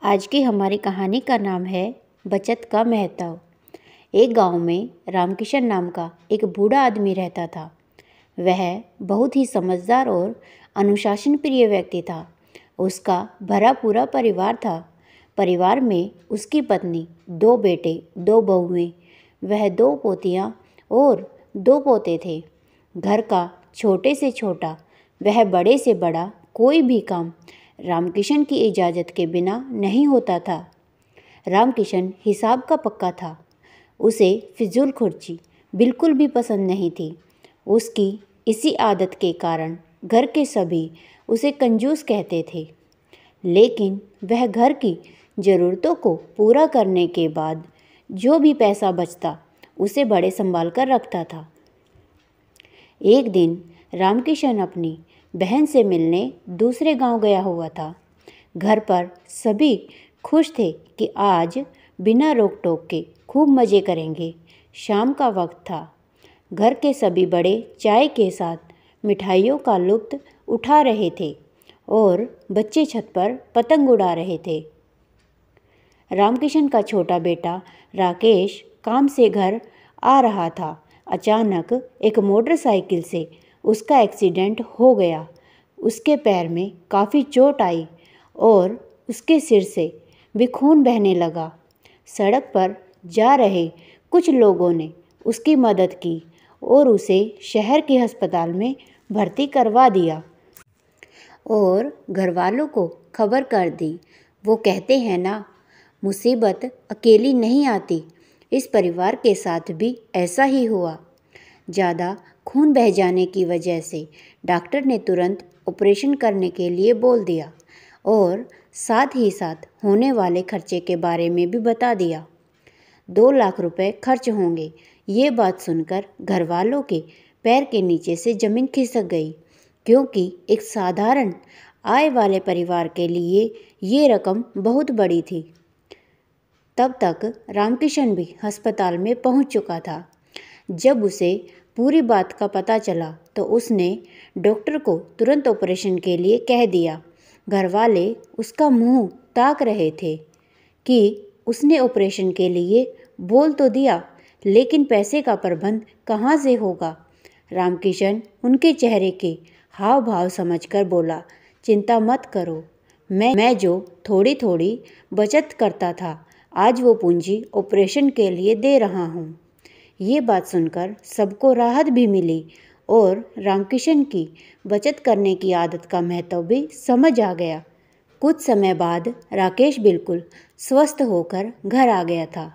आज की हमारी कहानी का नाम है बचत का महत्व। एक गांव में रामकिशन नाम का एक बूढ़ा आदमी रहता था। वह बहुत ही समझदार और अनुशासन प्रिय व्यक्ति था। उसका भरा पूरा परिवार था। परिवार में उसकी पत्नी, 2 बेटे, 2 बहुएं, वह 2 पोतियां और 2 पोते थे। घर का छोटे से छोटा, वह बड़े से बड़ा कोई भी काम रामकिशन की इजाज़त के बिना नहीं होता था। रामकिशन हिसाब का पक्का था। उसे फिजूल खर्ची बिल्कुल भी पसंद नहीं थी। उसकी इसी आदत के कारण घर के सभी उसे कंजूस कहते थे। लेकिन वह घर की ज़रूरतों को पूरा करने के बाद जो भी पैसा बचता उसे बड़े संभाल कर रखता था। एक दिन रामकिशन अपनी बहन से मिलने दूसरे गांव गया हुआ था। घर पर सभी खुश थे कि आज बिना रोक टोक के खूब मज़े करेंगे। शाम का वक्त था। घर के सभी बड़े चाय के साथ मिठाइयों का लुत्फ़ उठा रहे थे और बच्चे छत पर पतंग उड़ा रहे थे। रामकिशन का छोटा बेटा राकेश काम से घर आ रहा था। अचानक एक मोटरसाइकिल से उसका एक्सीडेंट हो गया। उसके पैर में काफ़ी चोट आई और उसके सिर से भी खून बहने लगा। सड़क पर जा रहे कुछ लोगों ने उसकी मदद की और उसे शहर के अस्पताल में भर्ती करवा दिया और घर वालों को खबर कर दी। वो कहते हैं ना, मुसीबत अकेली नहीं आती। इस परिवार के साथ भी ऐसा ही हुआ। ज़्यादा खून बह जाने की वजह से डॉक्टर ने तुरंत ऑपरेशन करने के लिए बोल दिया और साथ ही साथ होने वाले खर्चे के बारे में भी बता दिया। 2 लाख रुपए खर्च होंगे। ये बात सुनकर घर वालों के पैर के नीचे से ज़मीन खिसक गई, क्योंकि एक साधारण आय वाले परिवार के लिए ये रकम बहुत बड़ी थी। तब तक रामकिशन भी अस्पताल में पहुंच चुका था। जब उसे पूरी बात का पता चला तो उसने डॉक्टर को तुरंत ऑपरेशन के लिए कह दिया। घर वाले उसका मुंह ताक रहे थे कि उसने ऑपरेशन के लिए बोल तो दिया, लेकिन पैसे का प्रबंध कहाँ से होगा। रामकिशन उनके चेहरे के हाव भाव समझकर बोला, चिंता मत करो, मैं जो थोड़ी थोड़ी बचत करता था, आज वो पूंजी ऑपरेशन के लिए दे रहा हूँ। ये बात सुनकर सबको राहत भी मिली और रामकिशन की बचत करने की आदत का महत्व भी समझ आ गया। कुछ समय बाद राकेश बिल्कुल स्वस्थ होकर घर आ गया था।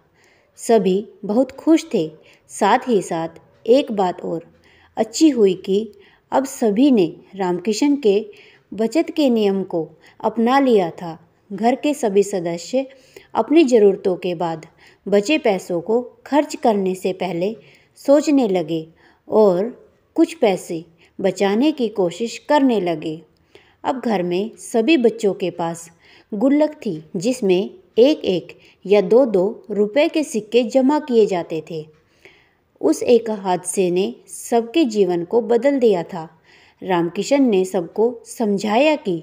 सभी बहुत खुश थे। साथ ही साथ एक बात और अच्छी हुई कि अब सभी ने रामकिशन के बचत के नियम को अपना लिया था। घर के सभी सदस्य अपनी ज़रूरतों के बाद बचे पैसों को खर्च करने से पहले सोचने लगे और कुछ पैसे बचाने की कोशिश करने लगे। अब घर में सभी बच्चों के पास गुल्लक थी, जिसमें 1-1 या 2-2 रुपए के सिक्के जमा किए जाते थे। उस एक हादसे ने सबके जीवन को बदल दिया था। रामकिशन ने सबको समझाया कि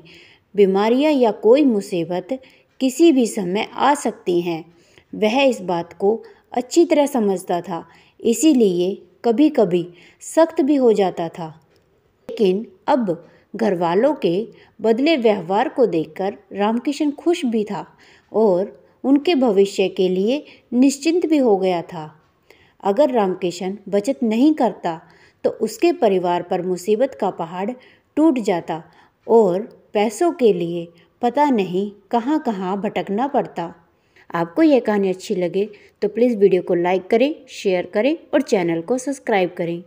बीमारियां या कोई मुसीबत किसी भी समय आ सकती हैं। वह इस बात को अच्छी तरह समझता था, इसीलिए कभी कभी सख्त भी हो जाता था। लेकिन अब घर वालों के बदले व्यवहार को देखकर रामकिशन खुश भी था और उनके भविष्य के लिए निश्चिंत भी हो गया था। अगर रामकिशन बचत नहीं करता तो उसके परिवार पर मुसीबत का पहाड़ टूट जाता और पैसों के लिए पता नहीं कहाँ कहाँ भटकना पड़ता। आपको यह कहानी अच्छी लगे तो प्लीज़ वीडियो को लाइक करें, शेयर करें और चैनल को सब्सक्राइब करें।